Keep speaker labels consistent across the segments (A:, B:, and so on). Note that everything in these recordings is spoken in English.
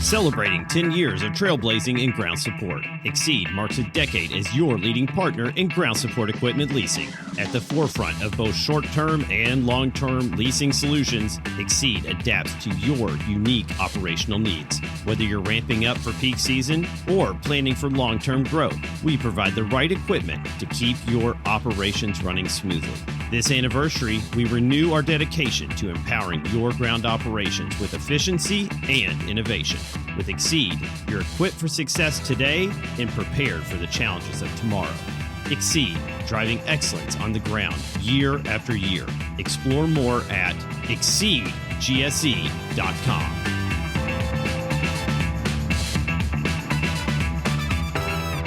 A: Celebrating 10 years of trailblazing in ground support, Exceed marks a decade as your leading partner in ground support equipment leasing. At the forefront of both short-term and long-term leasing solutions, Exceed adapts to your unique operational needs. Whether you're ramping up for peak season or planning for long-term growth, we provide the right equipment to keep your operations running smoothly. This anniversary, we renew our dedication to empowering your ground operations with efficiency and innovation. With Exceed, you're equipped for success today and prepared for the challenges of tomorrow. Exceed, driving excellence on the ground year after year. Explore more at exceedgse.com.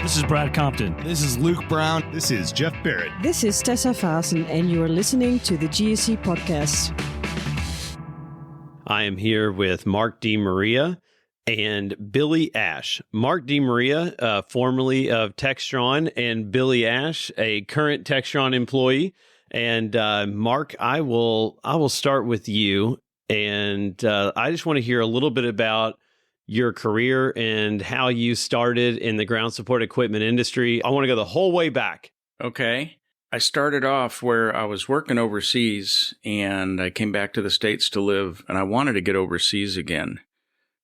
B: This is Brad Compton.
C: This is Luke Brown. This is Jeff Barrett.
D: This is Tessa Fasen, and you are listening to the GSE podcast.
A: I am here with Mark DiMaria and Billy Ash. Mark DiMaria, formerly of Textron, and Billy Ash, a current Textron employee. And Mark, I will start with you, and I just want to hear a little bit about your career and how you started in the ground support equipment industry. I want to go the whole way back.
E: Okay. I started off where I was working overseas, and I came back to the States to live, and I wanted to get overseas again.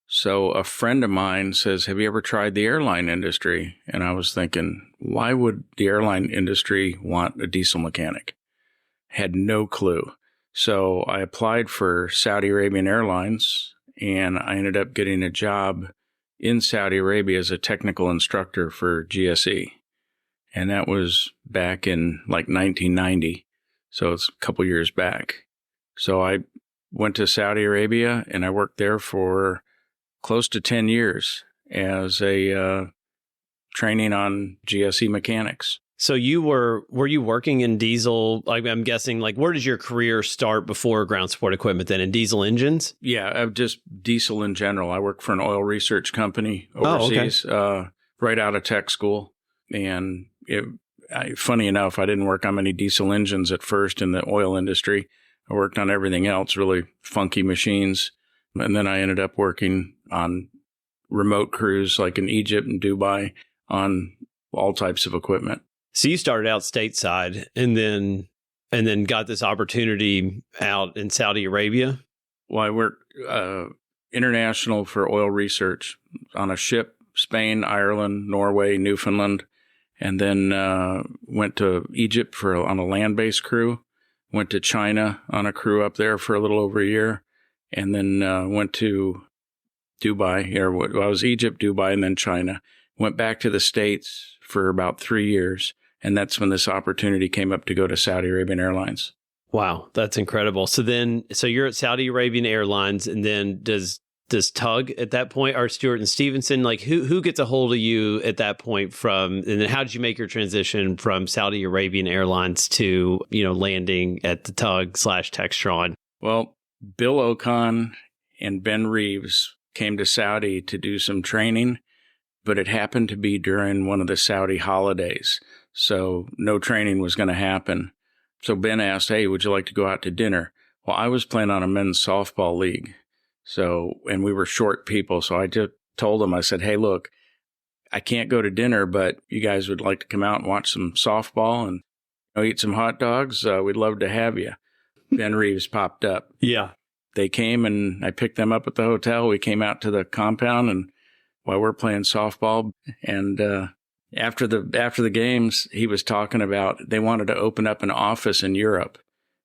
E: So a friend of mine says, "Have you ever tried the airline industry?" And I was thinking, why would the airline industry want a diesel mechanic? Had no clue. So I applied for Saudi Arabian Airlines, and I ended up getting a job in Saudi Arabia as a technical instructor for GSE. And that was back in like 1990. So it's a couple years back. So I went to Saudi Arabia, and I worked there for close to 10 years as a training on GSE mechanics.
A: So were you working in diesel? Like, I'm guessing, like, where did your career start before ground support equipment then? In diesel engines?
E: Yeah, just diesel in general. I worked for an oil research company overseas, right out of tech school. And funny enough, I didn't work on many diesel engines at first in the oil industry. I worked on everything else, really funky machines. And then I ended up working on remote crews like in Egypt and Dubai on all types of equipment.
A: So you started out stateside and then got this opportunity out in Saudi Arabia?
E: Well, I worked international for oil research on a ship, Spain, Ireland, Norway, Newfoundland, and then went to Egypt on a land-based crew, went to China on a crew up there for a little over a year, and then went to Dubai. I was Egypt, Dubai, and then China. Went back to the States for about 3 years. And that's when this opportunity came up to go to Saudi Arabian Airlines.
A: Wow, that's incredible. So you're at Saudi Arabian Airlines, and then does Tug at that point, or Stewart and Stevenson, like who gets a hold of you at that point and then how did you make your transition from Saudi Arabian Airlines to, landing at the Tug/Textron?
E: Well, Bill Ocon and Ben Reeves came to Saudi to do some training, but it happened to be during one of the Saudi holidays. So no training was going to happen. So Ben asked, "Hey, would you like to go out to dinner?" Well, I was playing on a men's softball league. And we were short people. So I just told him, I said, "Hey, look, I can't go to dinner, but you guys would like to come out and watch some softball and eat some hot dogs. We'd love to have you." Ben Reeves popped up.
A: Yeah.
E: They came and I picked them up at the hotel. We came out to the compound and while we're playing softball, and after the games, he was talking about they wanted to open up an office in Europe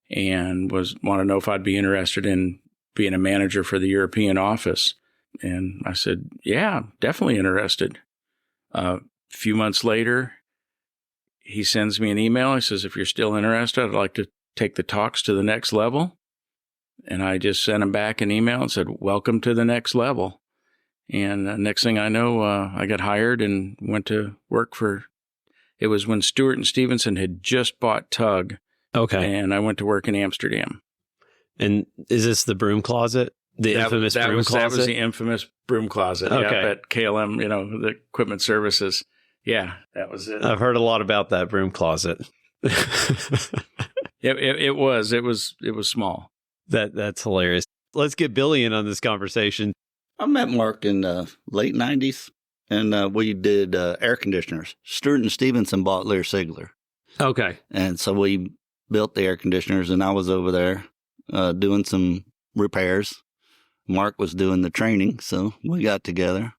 E: and want to know if I'd be interested in being a manager for the European office. And I said, "Yeah, definitely interested." A few months later, he sends me an email. He says, "If you're still interested, I'd like to take the talks to the next level." And I just sent him back an email and said, "Welcome to the next level." And next thing I know, I got hired and went to work it was when Stewart and Stevenson had just bought Tug.
A: Okay.
E: And I went to work in Amsterdam.
A: And is this the broom closet? Infamous broom closet?
E: That was the infamous broom closet.
A: Okay.
E: Yep, at KLM, the equipment services. Yeah, that was it.
A: I've heard a lot about that broom closet.
E: It was small.
A: That's hilarious. Let's get Billy in on this conversation.
F: I met Mark in the late 90s, and we did air conditioners. Stewart and Stevenson bought Lear Sigler.
A: Okay.
F: And so we built the air conditioners, and I was over there doing some repairs. Mark was doing the training, so we got together.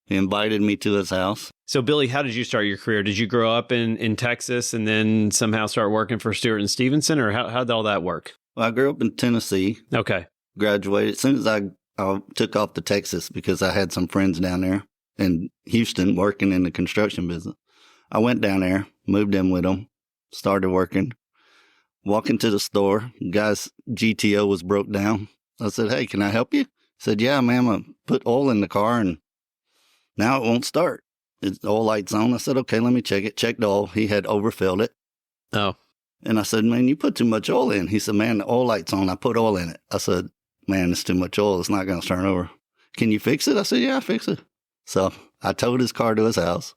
F: He invited me to his house.
A: So, Billy, how did you start your career? Did you grow up in Texas and then somehow start working for Stewart and Stevenson, or how did all that work?
F: Well, I grew up in Tennessee.
A: Okay.
F: Graduated. As soon as I took off to Texas because I had some friends down there in Houston working in the construction business. I went down there, moved in with them, started working. Walking to the store, guy's GTO was broke down. I said, "Hey, can I help you?" He said, "Yeah, ma'am, I put oil in the car and now it won't start. The oil light's on." I said, "Okay, let me check it." Checked the oil. He had overfilled it.
A: Oh.
F: And I said, "Man, you put too much oil in." He said, "Man, the oil light's on. I put oil in it." I said, "Man, it's too much oil. It's not going to turn over. Can you fix it?" I said, "Yeah, I'll fix it." So I towed his car to his house.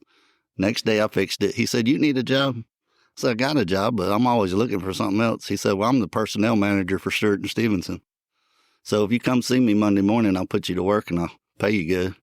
F: Next day I fixed it. He said, "You need a job?" I said, "I got a job, but I'm always looking for something else." He said, "Well, I'm the personnel manager for Stewart and Stevenson. So if you come see me Monday morning, I'll put you to work and I'll pay you good."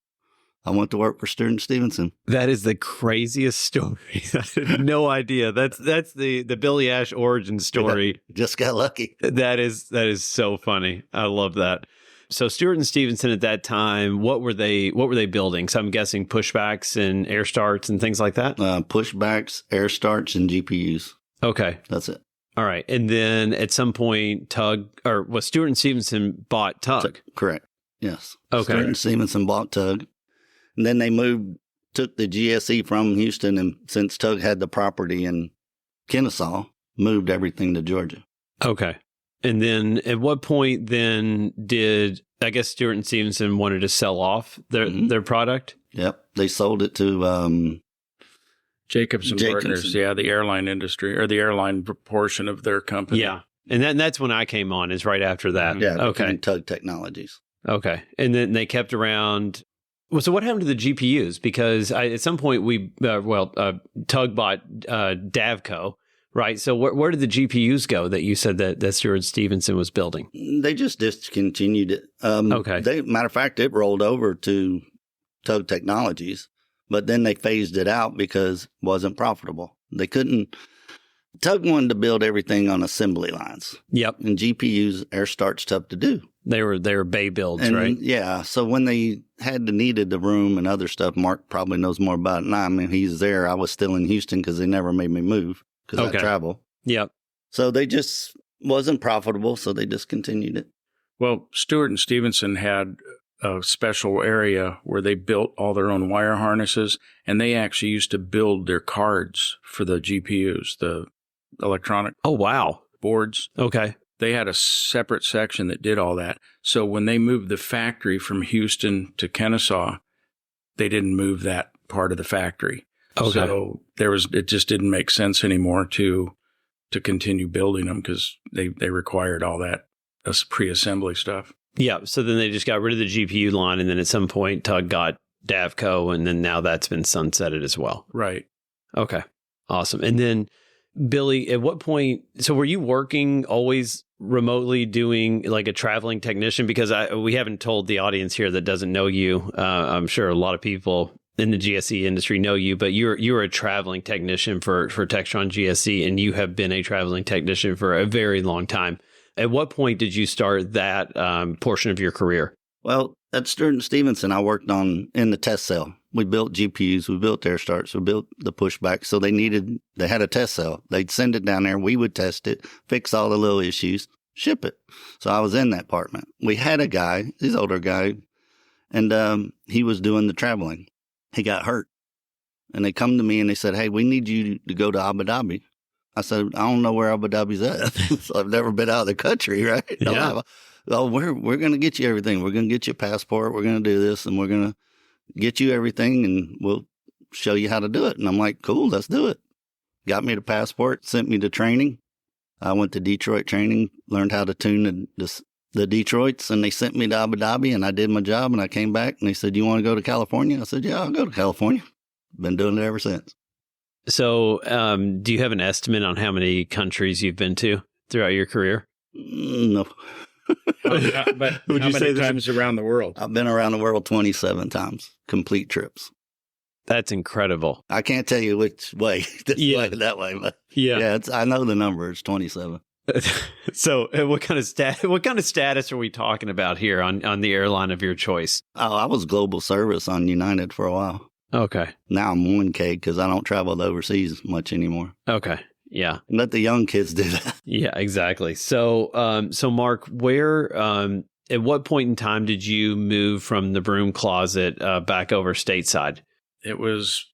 F: I went to work for Stewart and Stevenson.
A: That is the craziest story. I had no idea. That's the Billy Ash origin story.
F: Just got lucky.
A: That is so funny. I love that. So Stewart and Stevenson at that time, what were they building? So I'm guessing pushbacks and air starts and things like that?
F: Pushbacks, air starts, and GPUs.
A: Okay.
F: That's it.
A: All right. And then at some point, Stewart and Stevenson bought Tug.
F: Correct. Yes.
A: Okay.
F: Stewart and Stevenson bought Tug. And then they took the GSE from Houston, and since Tug had the property in Kennesaw, moved everything to Georgia.
A: Okay. And then at what point then did, I guess, Stewart and Stevenson wanted to sell off their product?
F: Yep. They sold it to
E: Jacobs and Partners. Yeah, the airline industry or the airline portion of their company.
A: Yeah. And that's when I came on, is right after that.
F: Yeah.
A: Okay.
F: Tug Technologies. Okay.
A: And then they kept around. Well, so what happened to the GPUs? Because at some point Tug bought Davco. Right. So where did the GPUs go that you said that Stewart Stevenson was building?
F: They just discontinued it. Okay. Matter of fact, it rolled over to Tug Technologies, but then they phased it out because it wasn't profitable. They couldn't. Tug wanted to build everything on assembly lines.
A: Yep.
F: And GPUs, air start's tough to do.
A: They were bay builds, right?
F: Yeah. So when they needed the room and other stuff, Mark probably knows more about it now. I mean, he's there. I was still in Houston because they never made me move. Because I travel.
A: Yep.
F: So they just wasn't profitable, so they discontinued it.
E: Well, Stewart and Stevenson had a special area where they built all their own wire harnesses, and they actually used to build their cards for the GPUs, the electronic boards.
A: Okay.
E: They had a separate section that did all that. So when they moved the factory from Houston to Kennesaw, they didn't move that part of the factory. Okay. So it just didn't make sense anymore to continue building them because they required all that pre-assembly stuff.
A: Yeah. So then they just got rid of the GPU line, and then at some point Tug got Davco, and then now that's been sunsetted as well.
E: Right.
A: Okay. Awesome. And then Billy, at what point? So were you working always remotely, doing like a traveling technician? Because we haven't told the audience here that doesn't know you. I'm sure a lot of people in the GSE industry know you, but you're a traveling technician for Textron GSE, and you have been a traveling technician for a very long time. At what point did you start that portion of your career?
F: Well, at Stewart and Stevenson, I worked in the test cell. We built GPUs, we built air starts, we built the pushbacks. So they had a test cell. They'd send it down there. We would test it, fix all the little issues, ship it. So I was in that department. We had a guy, he's an older guy, and he was doing the traveling. He got hurt. And they come to me and they said, "Hey, we need you to go to Abu Dhabi." I said, "I don't know where Abu Dhabi's at." So I've never been out of the country, right?
A: Yeah.
F: Oh, we're going to get you everything. We're going to get you a passport. We're going to do this, and we're going to get you everything, and we'll show you how to do it. And I'm like, cool, let's do it. Got me the passport, sent me to training. I went to Detroit training, learned how to tune the Detroits, and they sent me to Abu Dhabi, and I did my job, and I came back, and they said, "You want to go to California?" I said, "Yeah, I'll go to California." Been doing it ever since.
A: So, do you have an estimate on how many countries you've been to throughout your career?
F: No.
E: But
A: Would
E: how
A: you
E: many
A: say
E: times around the world?
F: I've been around the world 27 times, complete trips.
A: That's incredible.
F: I can't tell you which way, this way, that way, but yeah, I know the number. It's 27.
A: So, what kind of status are we talking about here on the airline of your choice?
F: Oh, I was global service on United for a while.
A: Okay.
F: Now I'm 1K because I don't travel overseas much anymore.
A: Okay. Yeah.
F: Let the young kids do that.
A: Yeah, exactly. So, Mark, where, at what point in time did you move from the broom closet back over stateside?
E: It was,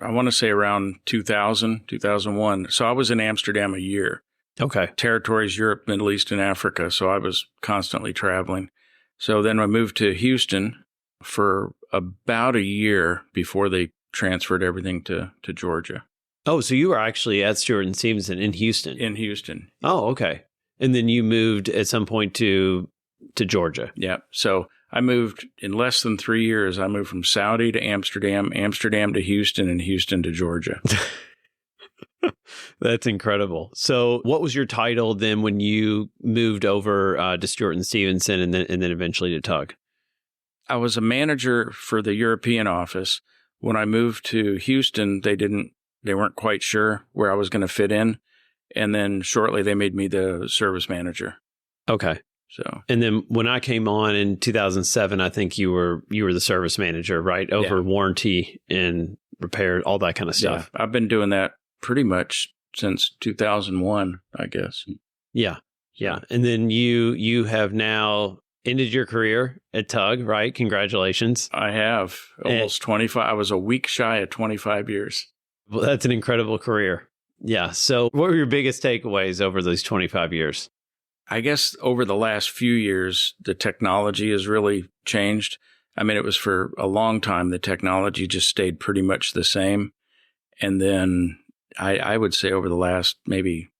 E: I want to say around 2000, 2001. So I was in Amsterdam a year.
A: Okay.
E: Territories, Europe, Middle East, and Africa. So I was constantly traveling. So then I moved to Houston for about a year before they transferred everything to Georgia.
A: Oh, so you were actually at Stewart and Stevenson in Houston?
E: In Houston.
A: Oh, okay. And then you moved at some point to Georgia.
E: Yeah. So I moved in less than 3 years. I moved from Saudi to Amsterdam, Amsterdam to Houston, and Houston to Georgia.
A: That's incredible. So what was your title then when you moved over to Stewart and Stevenson and then eventually to Tug?
E: I was a manager for the European office. When I moved to Houston, they weren't quite sure where I was going to fit in. And then shortly they made me the service manager.
A: Okay.
E: So,
A: and then when I came on in 2007, I think you were the service manager, right? Over warranty and repair, all that kind of stuff.
E: Yeah, I've been doing that pretty much since 2001, I guess.
A: Yeah. Yeah. And then you have now ended your career at Tug, right? Congratulations.
E: I have almost 25. I was a week shy of 25 years.
A: Well, that's an incredible career. Yeah. So what were your biggest takeaways over those 25 years?
E: I guess over the last few years, the technology has really changed. I mean, it was for a long time, the technology just stayed pretty much the same. And then I would say over the last maybe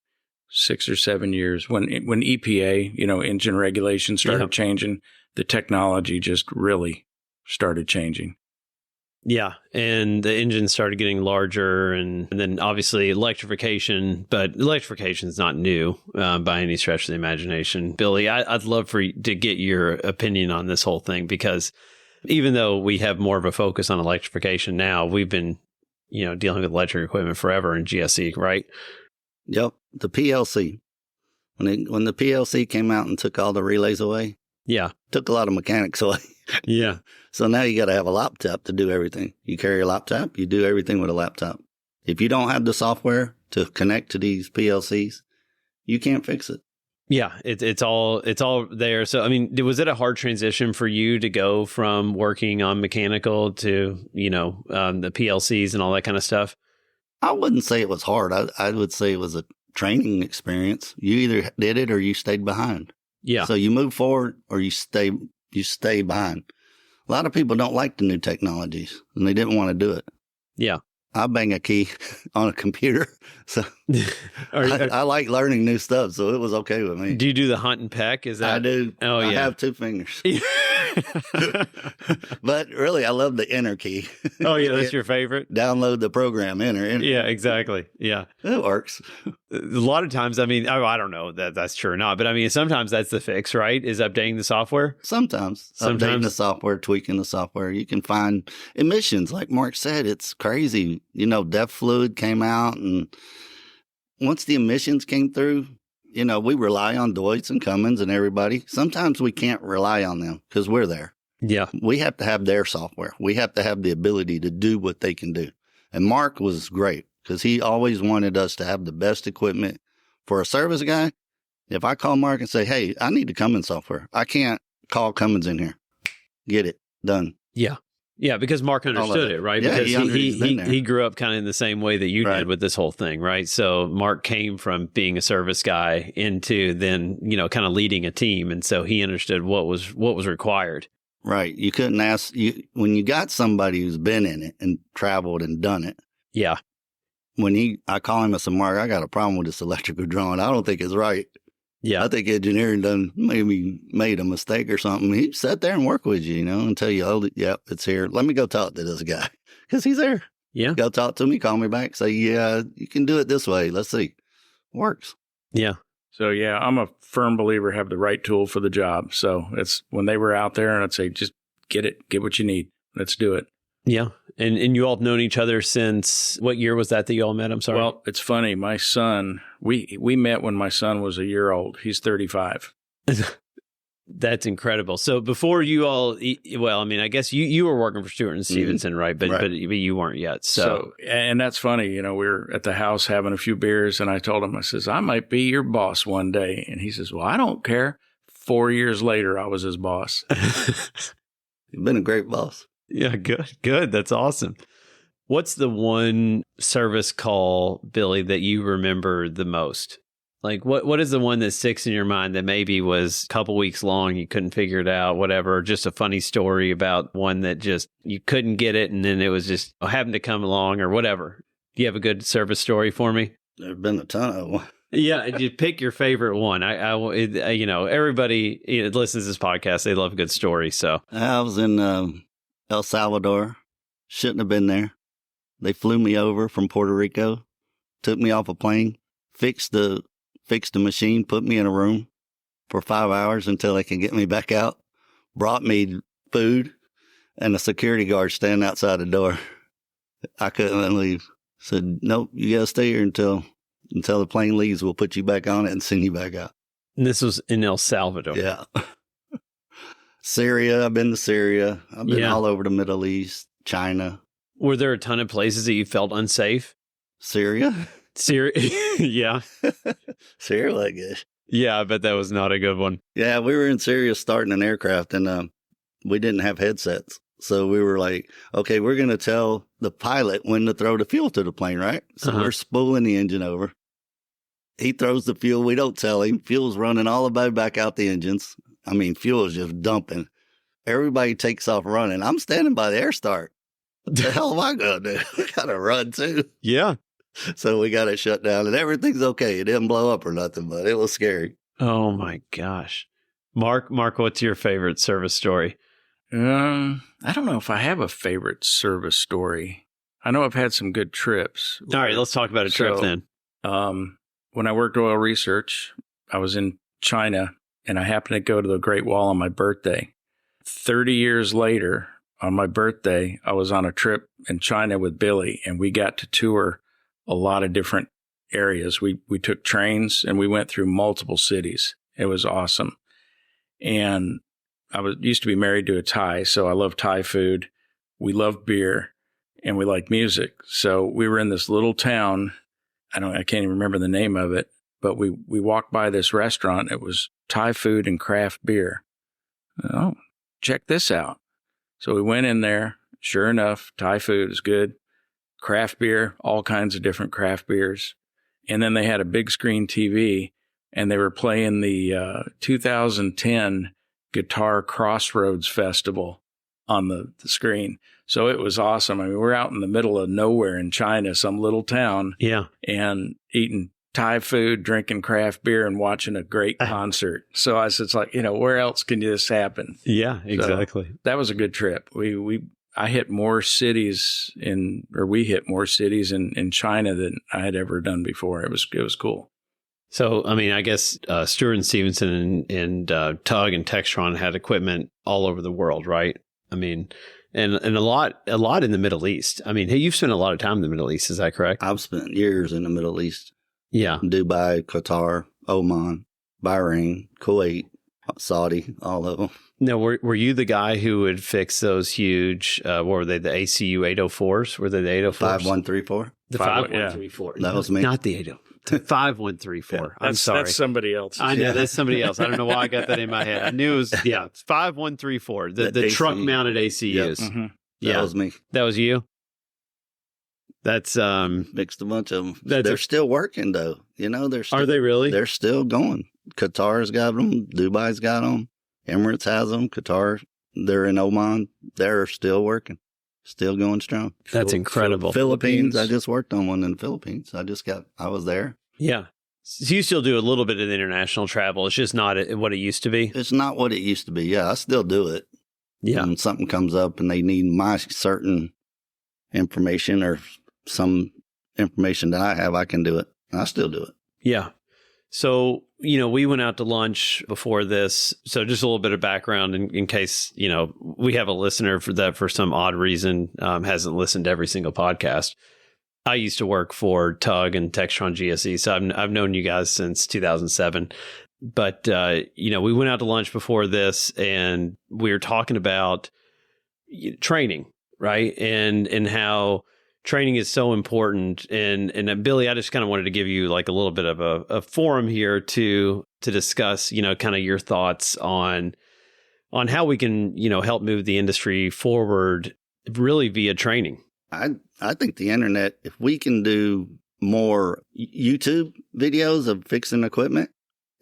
E: 6 or 7 years, when EPA, engine regulations started changing, the technology just really started changing.
A: Yeah. And the engines started getting larger and then obviously electrification, but electrification is not new by any stretch of the imagination. Billy, I'd love for you to get your opinion on this whole thing, because even though we have more of a focus on electrification now, we've been, dealing with electric equipment forever in GSE, right?
F: Yep. The PLC. When the PLC came out and took all the relays away, took a lot of mechanics away.
A: Yeah.
F: So now you got to have a laptop to do everything. You carry a laptop, you do everything with a laptop. If you don't have the software to connect to these PLCs, you can't fix it.
A: Yeah, it's all there. So, I mean, was it a hard transition for you to go from working on mechanical to, the PLCs and all that kind of stuff?
F: I wouldn't say it was hard. I would say it was a training experience. You either did it or you stayed behind.
A: Yeah.
F: So you move forward or you stay behind. A lot of people don't like the new technologies and they didn't want to do it.
A: Yeah.
F: I bang a key on a computer. So I like learning new stuff. So it was okay with me.
A: Do you do the hunt and peck? Is that?
F: I do.
A: Oh,
F: I have 2 fingers. But really, I love the enter key.
A: Oh, yeah. That's your favorite?
F: Download the program, enter.
A: Yeah, exactly. Yeah.
F: It works.
A: A lot of times, I mean, I don't know that that's true or not, but I mean, sometimes that's the fix, right? Is updating the software?
F: Sometimes. Updating the software, tweaking the software. You can find emissions. Like Mark said, it's crazy. DEF fluid came out, and once the emissions came through, we rely on Deutz and Cummins and everybody. Sometimes we can't rely on them because we're there.
A: Yeah. We
F: have to have their software. We have to have the ability to do what they can do. And Mark was great because he always wanted us to have the best equipment. For a service guy, if I call Mark and say, hey, I need the Cummins software, I can't call Cummins in here. Get it done.
A: Yeah. Yeah, because Mark understood it, right?
F: Yeah,
A: because he grew up kind of in the same way that you did with this whole thing, right? So Mark came from being a service guy into then, kind of leading a team. And so he understood what was required.
F: Right. You couldn't ask when you got somebody who's been in it and traveled and done it.
A: Yeah.
F: I call him and say, Mark, I got a problem with this electrical drawing. I don't think it's right.
A: Yeah.
F: I think engineering maybe made a mistake or something. He'd sit there and work with you, and tell you, oh, yep, it's here. Let me go talk to this guy because he's there.
B: Yeah.
F: Go talk to me, call me back, say, yeah, you can do it this way. Let's see. Works.
B: Yeah.
E: So, yeah, I'm a firm believer have the right tool for the job. So it's when they were out there and I'd say, just get what you need. Let's do it.
B: Yeah. And you all have known each other since, what year was that you all met? I'm sorry.
E: Well, it's funny. My son, we met when my son was a year old. He's 35.
B: That's incredible. So before you all, well, I mean, I guess you were working for Stewart and Stevenson, right? But you weren't yet. So,
E: and that's funny. You know, we were at the house having a few beers, and I told him, I says, I might be your boss one day. And he says, well, I don't care. 4 years later, I was his boss.
F: You've been a great boss.
B: Yeah, good. That's awesome. What's the one service call, Billy, that you remember the most? Like, what is the one that sticks in your mind that maybe was a couple weeks long, you couldn't figure it out, whatever, or just a funny story about one that just, you couldn't get it, and then it was just happened to come along or whatever? Do you have a good service story for me?
F: There's been a ton of them.
B: Yeah, you pick your favorite one. Everybody listens to this podcast. They love a good story, so.
F: I was in El Salvador. Shouldn't have been there. They flew me over from Puerto Rico, took me off a plane, fixed the machine, put me in a room for 5 hours until they can get me back out, brought me food, and a security guard standing outside the door. I couldn't leave. Said, nope, you got to stay here until the plane leaves. We'll put you back on it and send you back out.
B: And this was in El Salvador.
F: Yeah. Syria. I've been to Syria. I've been all over the Middle East, China.
B: Were there a ton of places that you felt unsafe?
F: Syria?
B: Yeah.
F: Syria, like it.
B: Yeah, I bet that was not a good one.
F: Yeah, we were in Syria starting an aircraft, and we didn't have headsets. So we were like, okay, we're going to tell the pilot when to throw the fuel to the plane, right? So we're spooling the engine over. He throws the fuel. We don't tell him. Fuel's running all the way back out the engines. I mean, fuel is just dumping. Everybody takes off running. I'm standing by the air start. What the hell am I going to do? I got to run too.
B: Yeah.
F: So we got it shut down, and everything's okay. It didn't blow up or nothing, but it was scary.
B: Oh, my gosh. Mark, what's your favorite service story?
E: I don't know if I have a favorite service story. I know I've had some good trips.
B: All right, let's talk about a trip then.
E: When I worked oil research, I was in China, and I happened to go to the Great Wall on my birthday. 30 years later, on my birthday, I was on a trip in China with Billy, and we got to tour a lot of different areas. We took trains, and we went through multiple cities. It was awesome. And I used to be married to a Thai, so I love Thai food. We love beer, and we like music. So we were in this little town. I can't even remember the name of it, but we walked by this restaurant. It was Thai food and craft beer. Oh, check this out. So we went in there. Sure enough, Thai food is good. Craft beer, all kinds of different craft beers. And then they had a big screen TV, and they were playing the 2010 Guitar Crossroads Festival on the screen. So it was awesome. I mean, we're out in the middle of nowhere in China, some little town.
B: Yeah.
E: And eating Thai food, drinking craft beer, and watching a great concert. So I said, it's like, where else can this happen?
B: Yeah, exactly.
E: So that was a good trip. I hit more cities we hit more cities in China than I had ever done before. It was cool.
B: So, I mean, I guess Stewart and Stevenson and Tug and Textron had equipment all over the world, right? I mean, and a lot in the Middle East. I mean, hey, you've spent a lot of time in the Middle East, is that correct?
F: I've spent years in the Middle East.
B: Yeah.
F: Dubai, Qatar, Oman, Bahrain, Kuwait, Saudi, all of them.
B: Now, were you the guy who would fix those huge, what were they, the ACU 804s? Were they the 804s?
F: 5134.
B: The 5134.
F: That was me.
B: Not the 804. 5134. I'm sorry.
E: That's somebody else.
B: I know, that's somebody else. I don't know why I got that in my head. I knew it was, 5134. The truck mounted ACUs.
F: Yep.
E: Mm-hmm.
F: That was me.
B: That was you? That's
F: mixed a bunch of them. They're still working though.
B: Are they really?
F: They're still going. Qatar's got them. Dubai's got them. Emirates has them. Qatar, they're in Oman. They're still working. Still going strong.
B: That's incredible.
F: Philippines. I just worked on one in the Philippines. I was there.
B: Yeah. So you still do a little bit of the international travel. It's just not what it used to be.
F: It's not what it used to be. Yeah, I still do it.
B: Yeah.
F: When something comes up and they need my certain information or some information that I have, I can do it. I still do it.
B: Yeah. So, we went out to lunch before this. So just a little bit of background in case, we have a listener that for some odd reason hasn't listened to every single podcast. I used to work for Tug and Textron GSE. So I've known you guys since 2007. But, we went out to lunch before this and we were talking about training, right? And how training is so important. And Billy, I just kind of wanted to give you like a little bit of a forum here to discuss, kind of your thoughts on how we can, help move the industry forward really via training.
F: I think the internet, if we can do more YouTube videos of fixing equipment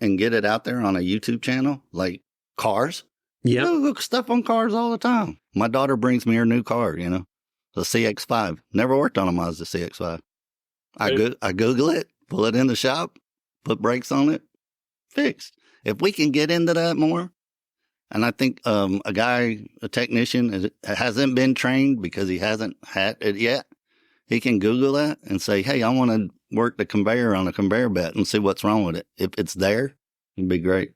F: and get it out there on a YouTube channel, like cars.
B: Yeah.
F: Look stuff on cars all the time. My daughter brings me her new car, the CX-5. Never worked on a Mazda CX-5. I Google it, pull it in the shop, put brakes on it, fixed. If we can get into that more, and I think a technician hasn't been trained because he hasn't had it yet, he can Google that and say, hey, I want to work the conveyor on a conveyor belt and see what's wrong with it. If it's there, it'd be great.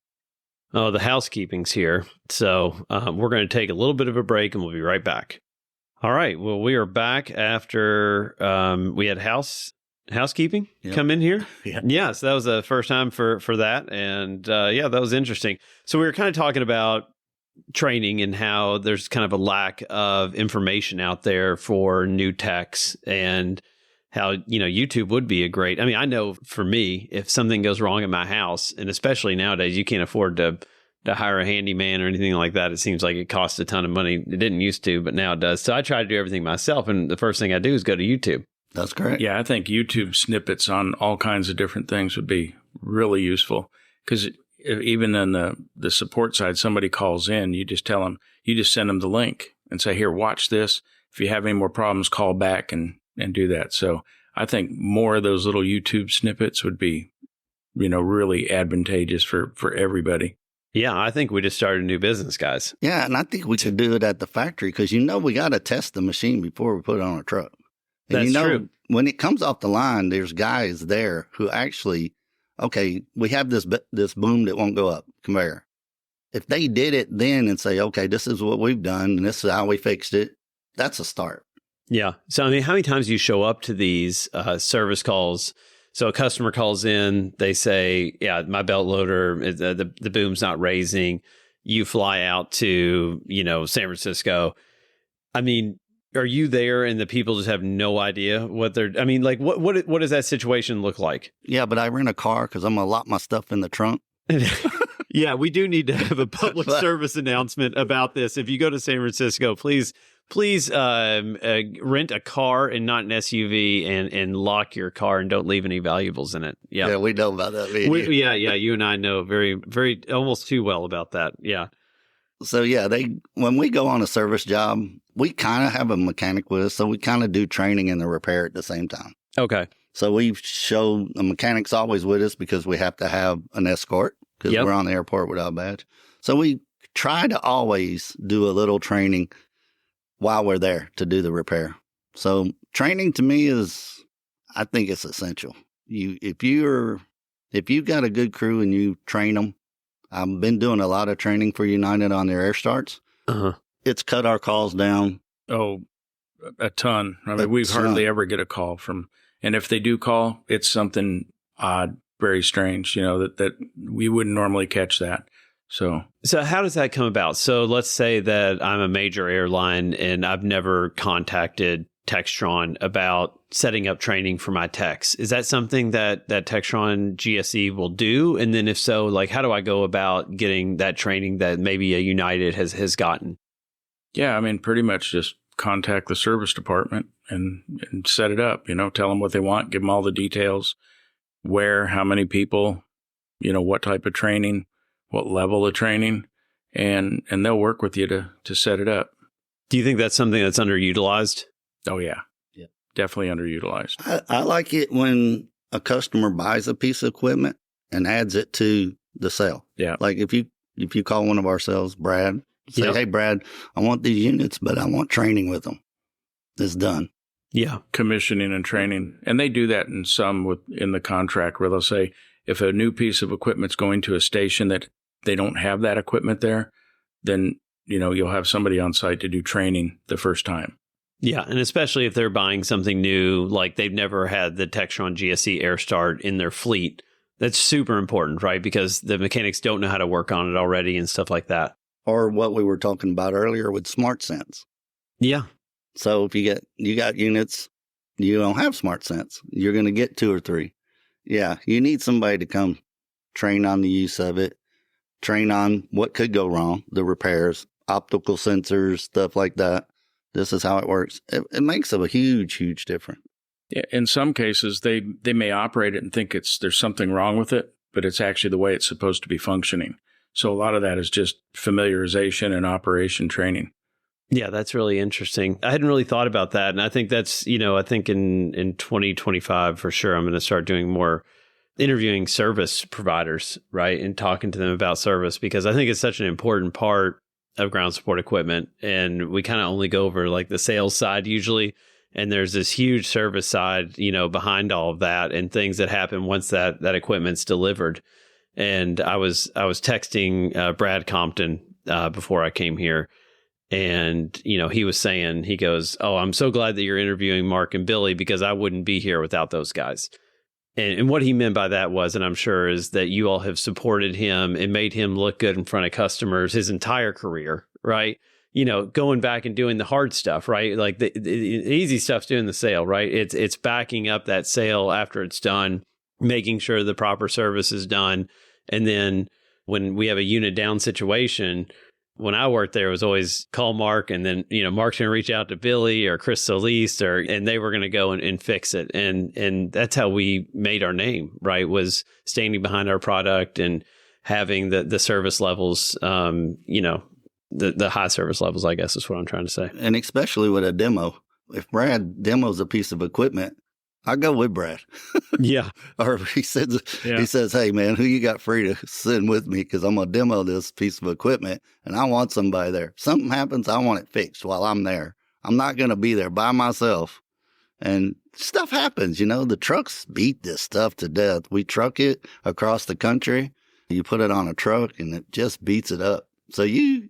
B: Oh, the housekeeping's here. So we're going to take a little bit of a break and we'll be right back. All right. Well, we are back after we had housekeeping come in here. Yeah. So that was the first time for that. And that was interesting. So we were kind of talking about training and how there's kind of a lack of information out there for new techs and how, YouTube would be I know for me, if something goes wrong in my house, and especially nowadays, you can't afford to hire a handyman or anything like that. It seems like it costs a ton of money. It didn't used to, but now it does. So I try to do everything myself. And the first thing I do is go to YouTube.
F: That's correct.
E: Yeah, I think YouTube snippets on all kinds of different things would be really useful because even in the support side, somebody calls in, you just send them the link and say, here, watch this. If you have any more problems, call back and do that. So I think more of those little YouTube snippets would be, really advantageous for everybody.
B: Yeah, I think we just started a new business, guys.
F: Yeah, and I think we should do it at the factory because, we got to test the machine before we put it on a truck. And
B: That's true.
F: When it comes off the line, there's guys there who actually, okay, we have this boom that won't go up, conveyor. If they did it then and say, okay, this is what we've done and this is how we fixed it, that's a start.
B: Yeah. So, how many times do you show up to these service calls? So a customer calls in, they say, yeah, my belt loader, the boom's not raising. You fly out to, San Francisco. Are you there and the people just have no idea what they're, what does that situation look like?
F: Yeah, but I rent a car because I'm going to lock my stuff in the trunk.
B: Yeah, we do need to have a public service announcement about this. If you go to San Francisco, please rent a car and not an SUV and lock your car and don't leave any valuables in it. Yeah.
F: Yeah, we know about that.
B: Yeah. You and I know very, very almost too well about that. Yeah.
F: So yeah, when we go on a service job, we kind of have a mechanic with us. So we kind of do training and the repair at the same time.
B: Okay.
F: So we show the mechanic's always with us because we have to have an escort because we're on the airport without a badge. So we try to always do a little training while we're there to do the repair. So training to me I think it's essential. If you've got a good crew and you train them, I've been doing a lot of training for United on their air starts.
B: Uh-huh.
F: It's cut our calls down.
E: Oh, a ton. We hardly ever get a call from, and if they do call, it's something odd, very strange, that we wouldn't normally catch that. So
B: how does that come about? So let's say that I'm a major airline and I've never contacted Textron about setting up training for my techs. Is that something that Textron GSE will do? And then if so, how do I go about getting that training that maybe a United has gotten?
E: Yeah, pretty much just contact the service department and set it up, tell them what they want, give them all the details, where, how many people, what type of training, what level of training, and they'll work with you to set it up.
B: Do you think that's something that's underutilized?
E: Oh, yeah. Definitely underutilized.
F: I like it when a customer buys a piece of equipment and adds it to the sale.
E: Yeah.
F: Like if you call one of our sales, Brad, say, hey, Brad, I want these units, but I want training with them. It's done.
B: Yeah.
E: commissioning and training. And they do that in the contract where they'll say, if a new piece of equipment's going to a station that they don't have that equipment there, then, you'll have somebody on site to do training the first time.
B: Yeah. And especially if they're buying something new, like they've never had the Textron GSE Air Start in their fleet. That's super important, right? Because the mechanics don't know how to work on it already and stuff like that.
F: Or what we were talking about earlier with Smart Sense.
B: Yeah.
F: So if you got units, you don't have Smart Sense. You're going to get 2 or 3. Yeah, you need somebody to come train on the use of it, train on what could go wrong, the repairs, optical sensors, stuff like that. This is how it works. It makes a huge, huge difference.
E: Yeah, in some cases, they may operate it and think there's something wrong with it, but it's actually the way it's supposed to be functioning. So a lot of that is just familiarization and operation training.
B: Yeah, that's really interesting. I hadn't really thought about that. And I think that's, I think in 2025, for sure, I'm going to start doing more interviewing service providers, right? And talking to them about service, because I think it's such an important part of ground support equipment. And we kind of only go over like the sales side usually. And there's this huge service side, behind all of that and things that happen once that equipment's delivered. And I was texting Brad Compton before I came here. And, he was saying, he goes, "Oh, I'm so glad that you're interviewing Mark and Billy because I wouldn't be here without those guys." And what he meant by that was, and I'm sure, is that you all have supported him and made him look good in front of customers his entire career, right? Going back and doing the hard stuff, right? Like the easy stuff's doing the sale, right? It's backing up that sale after it's done, making sure the proper service is done. And then when we have a unit down situation, when I worked there, it was always call Mark, and then, Mark's going to reach out to Billy or Chris Solis, and they were going to go and fix it. And that's how we made our name, right? Was standing behind our product and having the service levels, the high service levels, I guess is what I'm trying to say.
F: And especially with a demo. If Brad demos a piece of equipment, I go with Brad.
B: Yeah.
F: Or he says, "Hey, man, who you got free to send with me? Because I'm going to demo this piece of equipment and I want somebody there. Something happens, I want it fixed while I'm there. I'm not going to be there by myself." And stuff happens, the trucks beat this stuff to death. We truck it across the country. You put it on a truck and it just beats it up. So you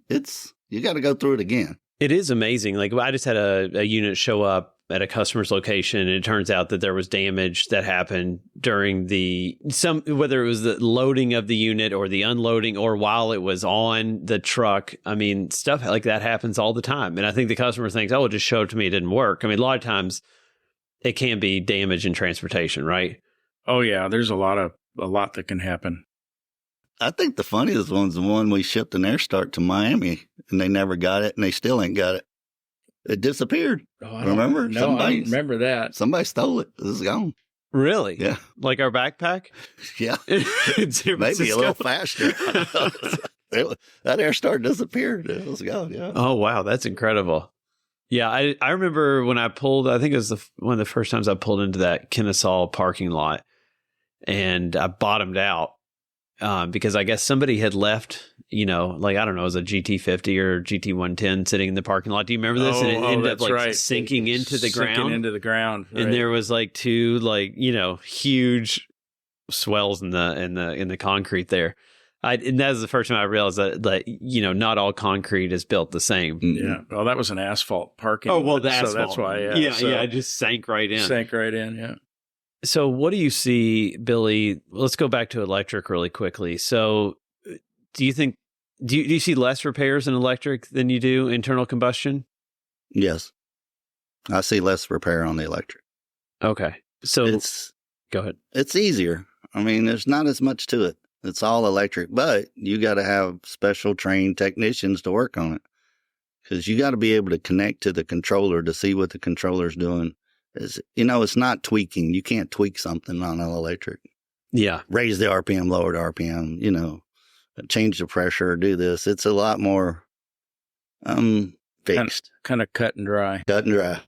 F: got to go through it again.
B: It is amazing. Like I just had a unit show up at a customer's location, and it turns out that there was damage that happened during whether it was the loading of the unit or the unloading or while it was on the truck. I mean, stuff like that happens all the time. And I think the customer thinks, "Oh, just show it to me. It didn't work." I mean, a lot of times it can be damage in transportation, right?
E: Oh yeah. There's a lot that can happen.
F: I think the funniest one's the one we shipped an Air Start to Miami and they never got it and they still ain't got it. It disappeared.
E: Oh,
F: Remember?
E: No, I don't remember that.
F: Somebody stole it. It's gone.
B: Really?
F: Yeah.
B: Like our backpack?
F: Yeah.
B: Maybe
F: a little faster. That Air Start disappeared. It was gone. Yeah.
B: Oh, wow. That's incredible. Yeah. I remember when I pulled, I think it was one of the first times I pulled into that Kennesaw parking lot, and I bottomed out because I guess somebody had left, I don't know, it was a GT50 or GT110 sitting in the parking lot. Do you remember this? And it ended up sinking into the ground.
E: Sinking into the ground. Right.
B: And there was like 2 huge swells in the concrete there. And that was the first time I realized that not all concrete is built the same.
E: Yeah. Well, that was an asphalt parking lot.
B: Oh, well, the asphalt.
E: So that's why.
B: Yeah. It just sank right in.
E: Yeah.
B: So what do you see, Billy? Let's go back to electric really quickly. So do you see less repairs in electric than you do internal combustion?
F: Yes. I see less repair on the electric.
B: Okay. So go ahead.
F: It's easier. I mean, there's not as much to it. It's all electric, but you got to have special trained technicians to work on it because you got to be able to connect to the controller to see what the controller's doing. It's not tweaking. You can't tweak something on an electric.
B: Yeah.
F: Raise the RPM, lower the RPM, change the pressure, do this. It's a lot more fixed.
E: Kind of cut and dry.
F: Cut and dry.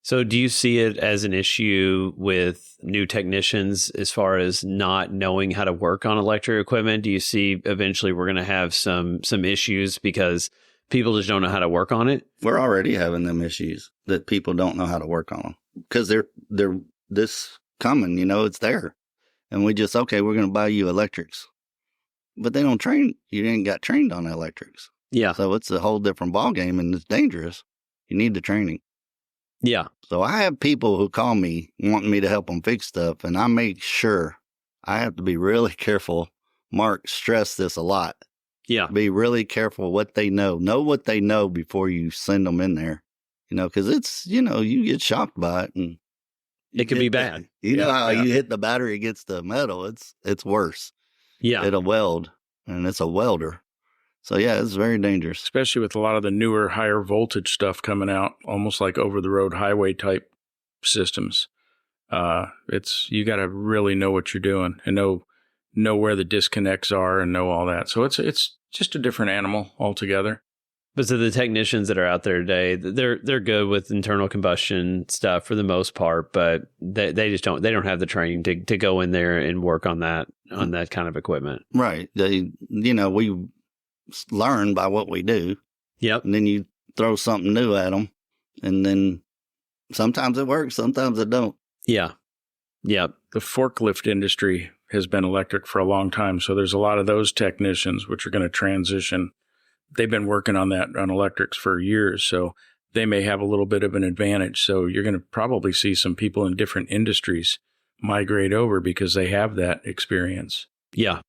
B: So do you see it as an issue with new technicians as far as not knowing how to work on electric equipment? Do you see eventually we're going to have some issues because People just don't know how to work on it.
F: We're already having them issues that people don't know how to work on them because they're this coming, it's there. And we just, okay, we're going to buy you electrics. But they don't train. You ain't got trained on electrics.
B: Yeah.
F: So it's a whole different ballgame and it's dangerous. You need the training.
B: Yeah.
F: So I have people who call me wanting me to help them fix stuff. And I make sure I have to be really careful. Mark stressed this a lot.
B: Yeah.
F: Be really careful what they know. Know what they know before you send them in there. Because it's, you get shocked by it. And
B: it can be bad.
F: You know how you hit the battery against the metal. It's worse.
B: Yeah.
F: It'll weld, and it's a welder. So, yeah, it's very dangerous.
E: Especially with a lot of the newer, higher voltage stuff coming out, almost like over-the-road highway type systems. You got to really know what you're doing and know where the disconnects are and know all that. So it's just a different animal altogether.
B: But so the technicians that are out there today, they're good with internal combustion stuff for the most part, but they just don't have the training to go in there and work on that kind of equipment.
F: Right. We learn by what we do.
B: Yep.
F: And then you throw something new at them, and then sometimes it works, sometimes it don't.
B: Yeah. Yep.
E: The forklift industry has been electric for a long time, so there's a lot of those technicians which are going to transition. They've been working on electrics for years, so they may have a little bit of an advantage. So you're going to probably see some people in different industries migrate over because they have that experience.
B: Yeah.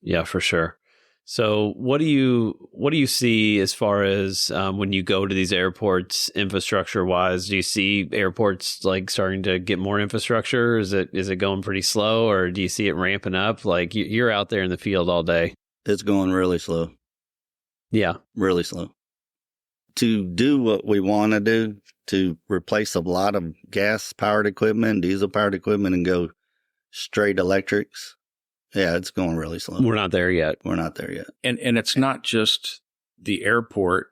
B: Yeah, for sure. So what do you see as far as when you go to these airports infrastructure wise? Do you see airports like starting to get more infrastructure? Is it going pretty slow, or do you see it ramping up? Like you're out there in the field all day.
F: It's going really slow.
B: Yeah.
F: Really slow. To do what we want to do, to replace a lot of gas-powered equipment, diesel-powered equipment, and go straight electrics, yeah, it's going really slow.
B: We're not there yet.
F: We're not there yet.
E: And it's not just the airport.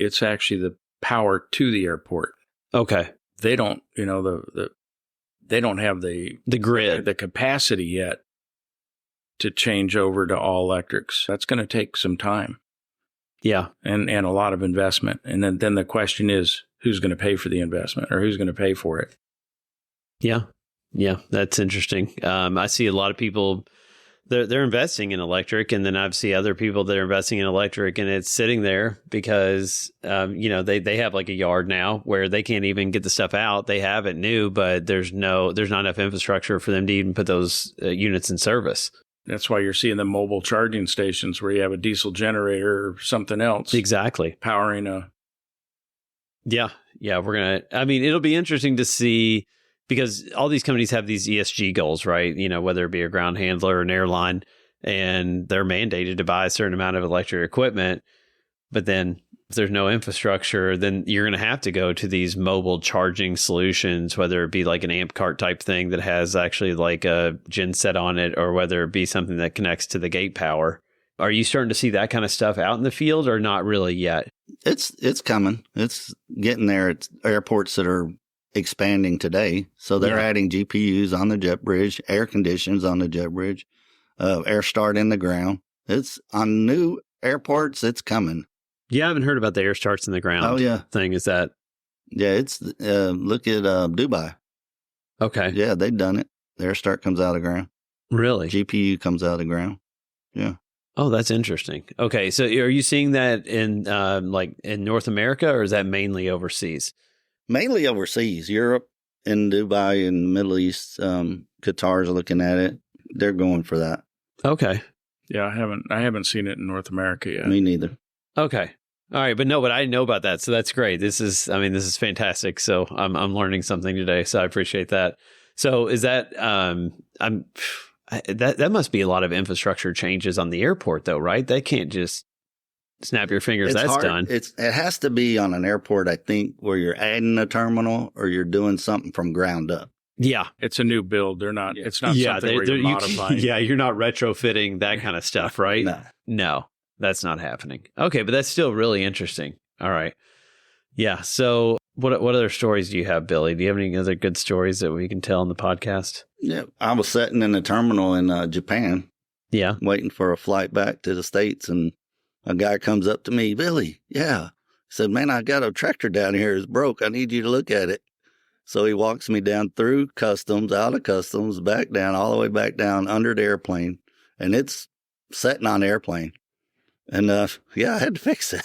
E: It's actually the power to the airport.
B: Okay.
E: They don't, they don't have the
B: grid,
E: the capacity yet to change over to all electrics. That's going to take some time.
B: Yeah.
E: And a lot of investment. And then the question is, who's going to pay for the investment, or who's going to pay for it?
B: Yeah. Yeah. That's interesting. I see a lot of people, they're investing in electric, and then I see other people that are investing in electric, and it's sitting there because, they have like a yard now where they can't even get the stuff out. They have it new, but there's not enough infrastructure for them to even put those units in service.
E: That's why you're seeing the mobile charging stations where you have a diesel generator or something else.
B: Exactly.
E: Powering a.
B: Yeah. Yeah. It'll be interesting to see, because all these companies have these ESG goals, right? Whether it be a ground handler or an airline, and they're mandated to buy a certain amount of electric equipment. But then if there's no infrastructure, then you're going to have to go to these mobile charging solutions, whether it be like an amp cart type thing that has actually like a gen set on it, or whether it be something that connects to the gate power. Are you starting to see that kind of stuff out in the field, or not really yet?
F: It's coming. It's getting there. It's airports that are expanding today. So they're adding GPUs on the jet bridge, air conditions on the jet bridge, air start in the ground. It's on new airports. It's coming.
B: Yeah, I haven't heard about the air starts in the ground.
F: Oh, yeah.
B: Thing. Is that?
F: Yeah, it's look at Dubai.
B: Okay.
F: Yeah, they've done it. The air start comes out of the ground.
B: Really?
F: GPU comes out of the ground. Yeah.
B: Oh, that's interesting. Okay, so are you seeing that in in North America, or is that mainly overseas? Mainly
F: overseas. Europe and Dubai and the Middle East. Qatar's looking at it. They're going for that.
B: Okay.
E: Yeah, I haven't seen it in North America yet.
F: Me neither.
B: Okay. All right, but I know about that, so that's great. This is fantastic. So I'm learning something today, so I appreciate that. So is that that must be a lot of infrastructure changes on the airport, though, right? They can't just snap your fingers. That's
F: hard.
B: Done.
F: It has to be on an airport, I think, where you're adding a terminal or you're doing something from ground up.
B: Yeah,
E: it's a new build. They're not. It's not something where you're modifying.
B: Yeah, you're not retrofitting that kind of stuff, right? No. That's not happening. Okay, but that's still really interesting. All right. Yeah. So what other stories do you have, Billy? Do you have any other good stories that we can tell on the podcast?
F: Yeah. I was sitting in the terminal in Japan.
B: Yeah.
F: Waiting for a flight back to the States. And a guy comes up to me, Billy, yeah. He said, man, I got a tractor down here. It's broke. I need you to look at it. So he walks me down through customs, out of customs, back down, all the way back down under the airplane. And it's sitting on the airplane. And yeah, I had to fix it.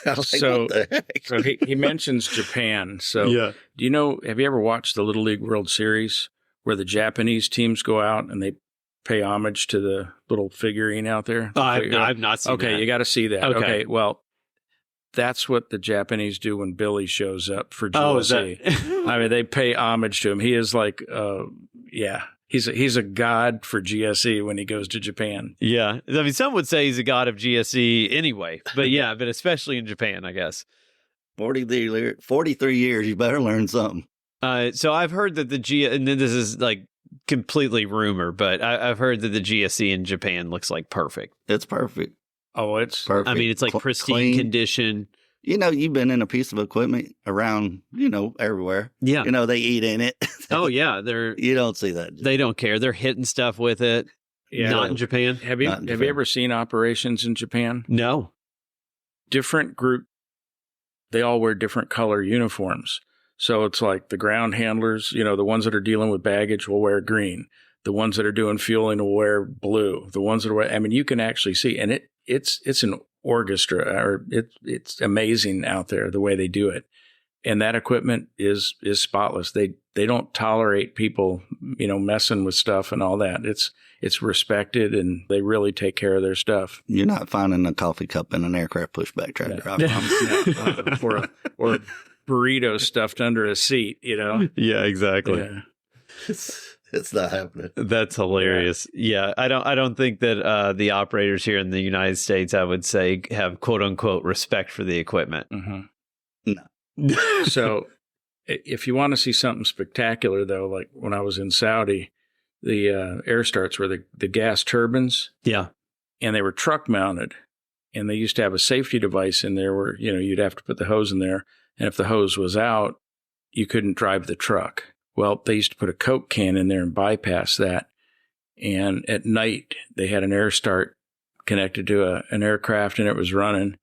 F: I was like, what the heck?
E: So he mentions Japan. So
B: Yeah.
E: do you know, have you ever watched the Little League World Series where the Japanese teams go out and they pay homage to the little figurine out there?
B: I've not seen that.
E: Okay, you got to see that.
B: Okay.
E: Okay, well, that's what the Japanese do when Billy shows up for GSE.
B: Oh, is that?
E: I mean, they pay homage to him. He is like, he's a god for GSE when he goes to Japan.
B: Yeah. I mean, some would say he's a god of GSE anyway, but yeah, but especially in Japan, I guess.
F: 43 years, you better learn something.
B: So I've heard that and then this is like completely rumor, but I've heard that the GSE in Japan looks like perfect.
F: It's perfect.
E: Oh, it's
F: Perfect.
B: I mean, it's like pristine
F: clean.
B: condition.
F: You know, you've been in a piece of equipment around, everywhere.
B: Yeah.
F: They eat in it.
B: Oh, yeah.
F: You don't see that.
B: They don't care. They're hitting stuff with it.
E: Yeah.
B: Not in Japan.
E: Have you ever seen operations in Japan?
B: No.
E: Different group, they all wear different color uniforms. So it's like the ground handlers, the ones that are dealing with baggage will wear green. The ones that are doing fueling will wear blue. The ones that are, you can actually see, and it's an orchestra, or it's amazing out there the way they do it. And that equipment is spotless. They don't tolerate people, messing with stuff and all that. It's respected, and they really take care of their stuff.
F: You're not finding a coffee cup in an aircraft pushback tractor. I promise.
E: or a burrito stuffed under a seat,
B: Yeah, exactly.
E: Yeah.
F: It's not happening.
B: That's hilarious. Yeah, I don't think that the operators here in the United States, I would say, have quote unquote respect for the equipment.
E: Mm-hmm.
F: No.
E: So if you want to see something spectacular, though, like when I was in Saudi, the air starts were the gas turbines.
B: Yeah.
E: And they were truck mounted. And they used to have a safety device in there where, you'd have to put the hose in there. And if the hose was out, you couldn't drive the truck. Well, they used to put a Coke can in there and bypass that. And at night, they had an air start connected to an aircraft, and it was running.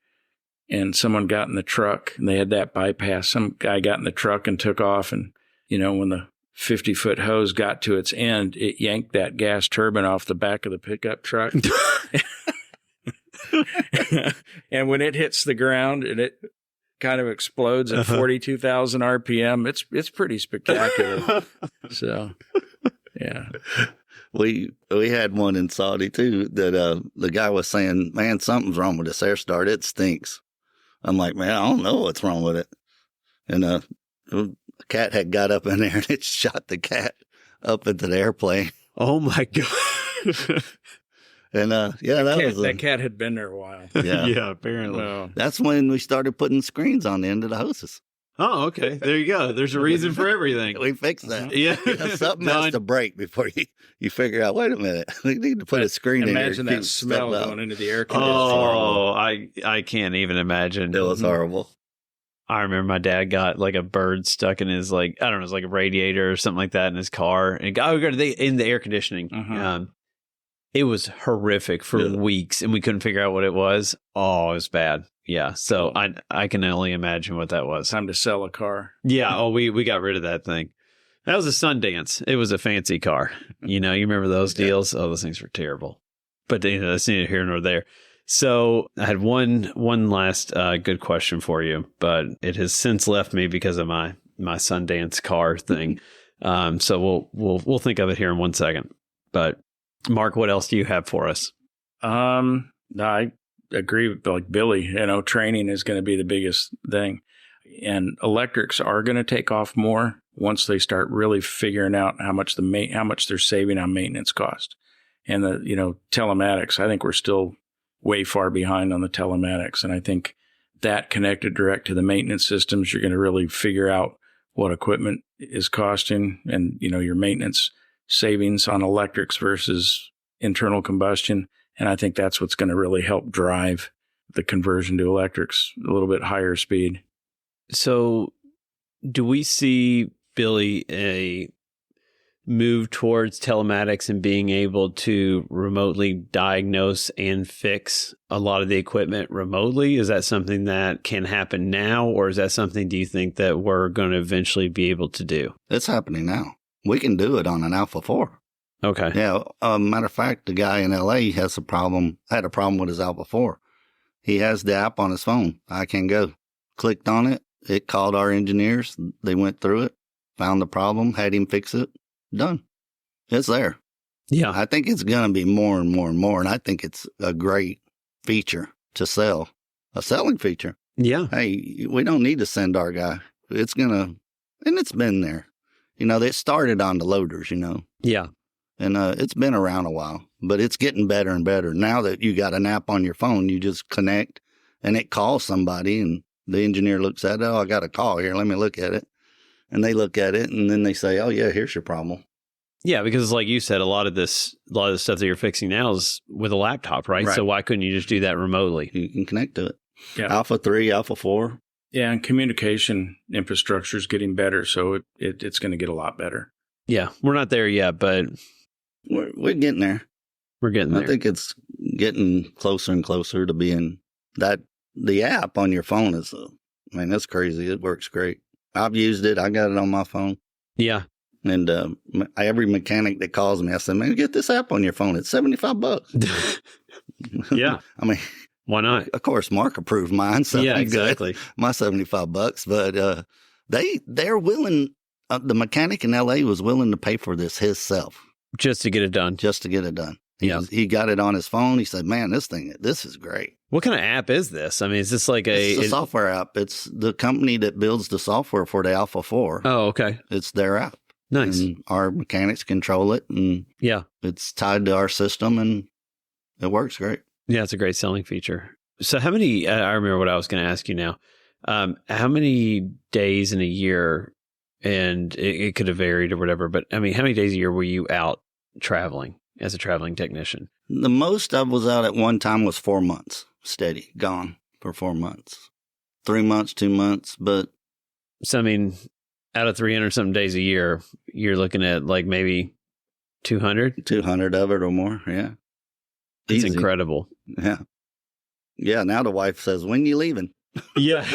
E: And someone got in the truck, and they had that bypass. Some guy got in the truck and took off. And, when the 50-foot hose got to its end, it yanked that gas turbine off the back of the pickup truck. And when it hits the ground and it kind of explodes at 42,000 RPM, it's pretty spectacular. So, yeah.
F: We had one in Saudi too that the guy was saying, man, something's wrong with this air start. It stinks. I'm like, man, I don't know what's wrong with it. And a cat had got up in there and it shot the cat up into the airplane.
B: Oh my God.
F: And
E: that cat had been there a while.
F: Yeah.
B: Yeah, apparently.
E: Well,
F: That's when we started putting screens on the end of the hoses.
B: Oh, okay. There you go. There's a reason for everything.
F: We fixed that.
B: Yeah.
F: Something has to break before you figure out, wait a minute, we need to put a screen in here.
E: Imagine that smell going into the air conditioner.
B: Oh, I can't even imagine.
F: It was horrible.
B: I remember my dad got like a bird stuck in his, like, I don't know, it was like a radiator or something like that in his car. And in the air conditioning.
E: Uh-huh.
B: It was horrific for weeks, and we couldn't figure out what it was. Oh, it was bad. Yeah. So I can only imagine what that was.
E: Time to sell a car.
B: Yeah. Oh, we got rid of that thing. That was a Sundance. It was a fancy car. You remember those deals? Oh, those things were terrible. But that's neither here nor there. So I had one last good question for you, but it has since left me because of my Sundance car thing. So we'll think of it here in 1 second. But Mark, what else do you have for us?
E: I agree with like Billy. Training is going to be the biggest thing, and electrics are going to take off more once they start really figuring out how much they're saving on maintenance cost. And the telematics, I think we're still way far behind on the telematics, and I think that connected direct to the maintenance systems, you're going to really figure out what equipment is costing, and your maintenance savings on electrics versus internal combustion. And I think that's what's going to really help drive the conversion to electrics a little bit higher speed.
B: So do we see, Billy, a move towards telematics and being able to remotely diagnose and fix a lot of the equipment remotely? Is that something that can happen now, or is that something, do you think, that we're going to eventually be able to do?
F: It's happening now. We can do it on an Alpha 4.
B: Okay.
F: Yeah. Matter of fact, the guy in LA had a problem with his Alpha 4. He has the app on his phone. I Can Go. Clicked on it. It called our engineers. They went through it, found the problem, had him fix it. Done. It's there.
B: Yeah.
F: I think it's going to be more and more and more. And I think it's a great feature to sell, a selling feature.
B: Yeah.
F: Hey, we don't need to send our guy. It's going to, and it's been there. It started on the loaders,
B: Yeah.
F: And it's been around a while, but it's getting better and better. Now that you got an app on your phone, you just connect and it calls somebody and the engineer looks at it. Oh, I got a call here. Let me look at it. And they look at it and then they say, oh, yeah, here's your problem.
B: Yeah, because like you said, a lot of the stuff that you're fixing now is with a laptop, right? So why couldn't you just do that remotely?
F: You can connect to it.
E: Yeah.
F: Alpha 3, Alpha 4.
E: Yeah, and communication infrastructure is getting better, so it's going to get a lot better.
B: Yeah, we're not there yet, but
F: We're getting there.
B: we're getting there.
F: I think it's getting closer and closer to being that. The app on your phone is, that's crazy. It works great. I've used it. I got it on my phone.
B: Yeah.
F: And every mechanic that calls me, I said, man, get this app on your phone. It's $75.
B: Yeah.
F: I mean,
B: Why not?
F: of course, Mark approved mine. So
B: Yeah,
F: I'm good.
B: exactly.
F: My $75. But they're willing, the mechanic in LA was willing to pay for this himself.
B: Just to get it done.
F: Just to get it done.
B: Yeah.
F: He got it on his phone. He said, man, this is great.
B: What kind of app is this? I mean, is this like
F: It's a software app. It's the company that builds the software for the Alpha 4.
B: Oh, okay.
F: It's their app.
B: Nice.
F: And our mechanics control it, and
B: Yeah.
F: it's tied to our system, and it works great.
B: Yeah, it's a great selling feature. So how many, I remember what I was going to ask you now. How many days in a year, and it could have varied or whatever, but I mean, how many days a year were you out traveling as a traveling technician?
F: The most I was out at one time was 4 months, steady, gone for 4 months. 3 months, 2 months, but...
B: So, I mean, out of 300 something days a year, you're looking at like maybe 200?
F: 200 of it or more, yeah.
B: It's
F: Easy.
B: Incredible.
F: Yeah. Yeah, now the wife says, when you leaving?
B: Yeah.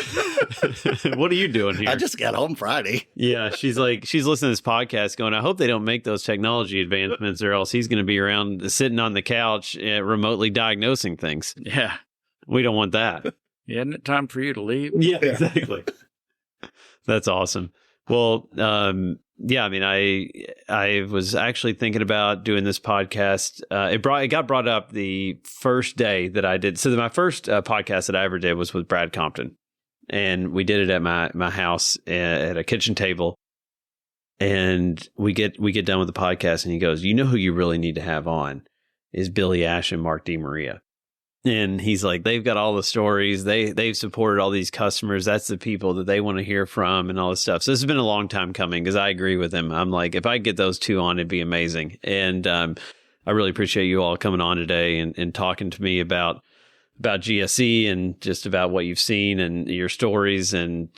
B: What are you doing here?
F: I just got home Friday.
B: Yeah, she's listening to this podcast going, I hope they don't make those technology advancements or else he's going to be around sitting on the couch remotely diagnosing things.
E: Yeah.
B: We don't want that.
E: Yeah, isn't it time for you to leave?
B: Yeah, exactly. That's awesome. Well, yeah, I mean, I was actually thinking about doing this podcast. It got brought up the first day that I did. So my first podcast that I ever did was with Brad Compton, and we did it at my house at a kitchen table. And we get done with the podcast, and he goes, "You know who you really need to have on is Billy Ash and Mark DiMaria." And he's like, they've got all the stories. They've supported all these customers. That's the people that they want to hear from and all this stuff. So this has been a long time coming because I agree with him. I'm like, if I get those two on, it'd be amazing. And I really appreciate you all coming on today and talking to me about GSE and just about what you've seen and your stories. And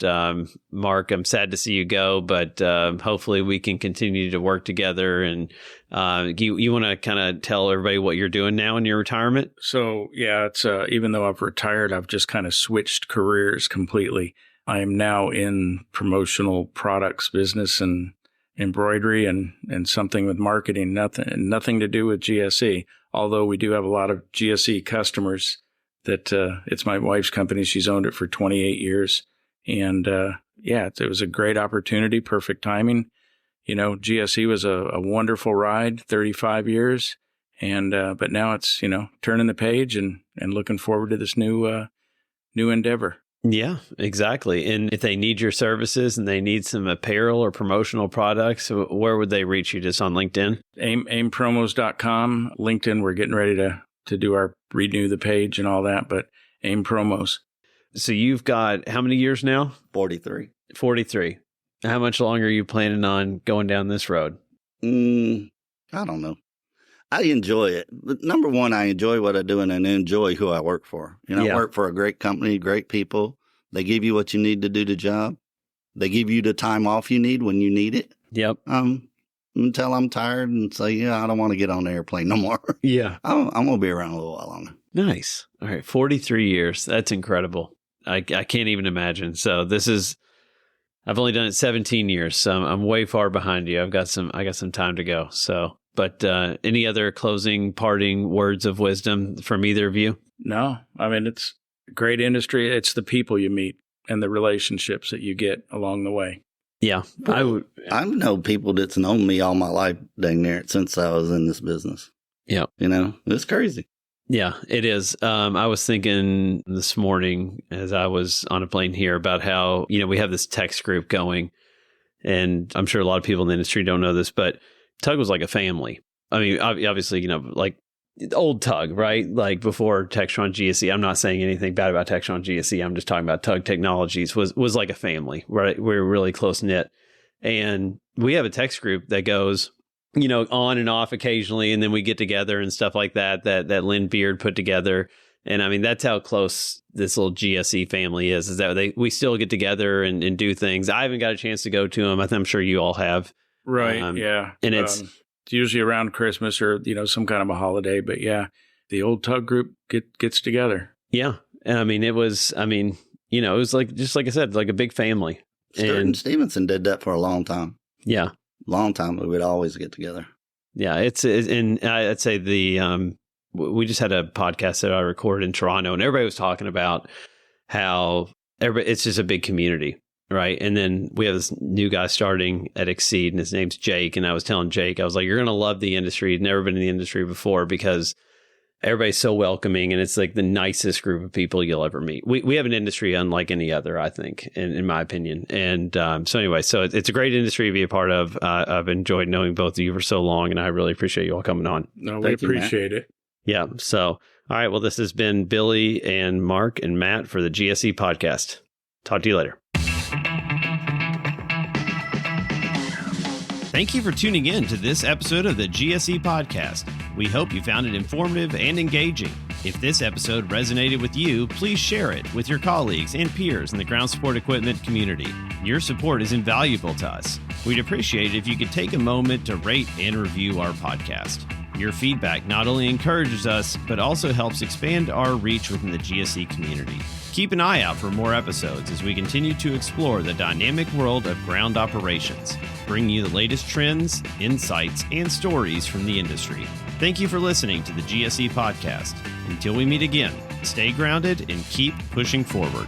B: Mark, I'm sad to see you go, but hopefully we can continue to work together. And you want to kind of tell everybody what you're doing now in your retirement?
E: So, yeah, it's even though I've retired, I've just kind of switched careers completely. I am now in promotional products business and embroidery and something with marketing, nothing to do with GSE, although we do have a lot of GSE customers. That it's my wife's company. She's owned it for 28 years. And yeah, it was a great opportunity, perfect timing. You know, GSE was a wonderful ride, 35 years. And but now it's, turning the page and looking forward to this new endeavor.
B: Yeah, exactly. And if they need your services and they need some apparel or promotional products, where would they reach you? Just on LinkedIn?
E: aimpromos.com. LinkedIn, we're getting ready to do our renew the page and all that, but AIM Promos.
B: So you've got how many years now?
F: 43.
B: 43. How much longer are you planning on going down this road?
F: I don't know. I enjoy it. But number one, I enjoy what I do and I enjoy who I work for. I work for a great company, great people. They give you what you need to do the job. They give you the time off you need when you need it.
B: Yep.
F: until I'm tired and say, yeah, I don't want to get on the airplane no more.
B: Yeah.
F: I'm going to be around a little while longer.
B: Nice. All right. 43 years. That's incredible. I can't even imagine. So I've only done it 17 years, so I'm way far behind you. I got some time to go. So, but any other closing parting words of wisdom from either of you?
E: No, I mean, it's a great industry. It's the people you meet and the relationships that you get along the way.
B: Yeah.
F: I've known people that's known me all my life dang near since I was in this business.
B: Yeah.
F: It's crazy.
B: Yeah, it is. I was thinking this morning as I was on a plane here about how, we have this text group going, and I'm sure a lot of people in the industry don't know this, but Tug was like a family. I mean, obviously, like old Tug, right? Like before Textron GSE. I'm not saying anything bad about Textron GSE. I'm just talking about Tug Technologies was like a family, right? We're really close knit. And we have a text group that goes, on and off occasionally, and then we get together and stuff like that Lynn Beard put together. And I mean, that's how close this little GSE family is that we still get together and do things. I haven't got a chance to go to them. I'm sure you all have.
E: Right. Yeah.
B: And it's
E: usually around Christmas or, some kind of a holiday. But yeah, the old Tug group gets together.
B: Yeah. And I mean, it was like, just like I said, like a big family.
F: Stuart and Stevenson did that for a long time.
B: Yeah.
F: Long time, we would always get together.
B: Yeah, and I'd say we just had a podcast that I recorded in Toronto, and everybody was talking about how it's just a big community, right? And then we have this new guy starting at Exceed, and his name's Jake. And I was telling Jake, I was like, you're going to love the industry. You've never been in the industry before because everybody's so welcoming, and it's like the nicest group of people you'll ever meet. We have an industry unlike any other, I think, in my opinion. And so anyway, it's a great industry to be a part of. I've enjoyed knowing both of you for so long, and I really appreciate you all coming on.
E: No, we appreciate it.
B: Yeah. So, all right. Well, this has been Billy and Mark and Matt for the GSE podcast. Talk to you later.
A: Thank you for tuning in to this episode of the GSE podcast. We hope you found it informative and engaging. If this episode resonated with you, please share it with your colleagues and peers in the ground support equipment community. Your support is invaluable to us. We'd appreciate it if you could take a moment to rate and review our podcast. Your feedback not only encourages us, but also helps expand our reach within the GSE community. Keep an eye out for more episodes as we continue to explore the dynamic world of ground operations, bringing you the latest trends, insights, and stories from the industry. Thank you for listening to the GSE podcast. Until we meet again, stay grounded and keep pushing forward.